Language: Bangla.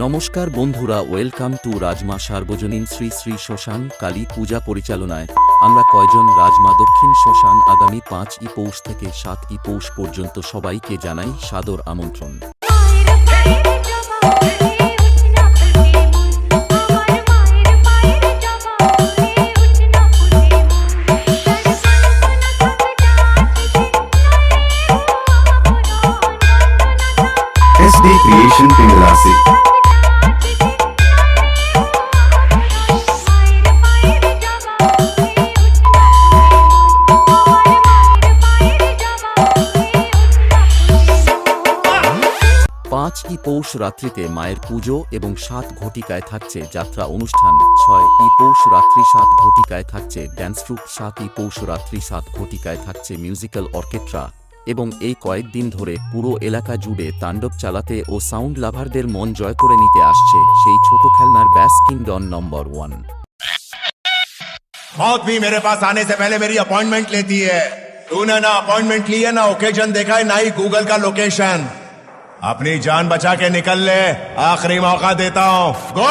নমস্কার বন্ধুরা, ওয়েলকাম টু রাজমা সার্বজনীন শ্রী শ্রী শ্মশান কালী পূজা পরিচালনায় আমরা কয়জন রাজমা দক্ষিণ শ্মশান আগামী 5ই পৌষ থেকে 7ই পৌষ পর্যন্ত সবাইকে জানাই সাদর আমন্ত্রণ। SD Creation Pinglasi 5ই পৌষ রাত্রিতে মায়ের পুজো এবং 7 ঘটিকায় থাকছে যাত্রা অনুষ্ঠান। 6ই পৌষ রাত্রি 7 ঘটিকায় থাকছে ড্যান্স ট্রুপ। 7ই পৌষ রাত্রি 7 ঘটিকায় থাকছে মিউজিক্যাল অর্কেস্ট্রা এবং এই কয়েকদিন ধরে পুরো এলাকা জুড়ে তাণ্ডব চালাতে ও সাউন্ড লাভারদের মন জয় করে নিতে আসছে সেই ছোট খেলনার ব্যাস কিংডম নম্বর 1। मौत भी मेरे पास आने से पहले मेरी अपॉइंटमेंट लेती है। तूने ना अपॉइंटमेंट ली है, ना ओकेजन देखा है, ना ही गूगल का लोकेशन। अपनी जान बचा के निकल ले, आखिरी मौका देता हूँ। गो।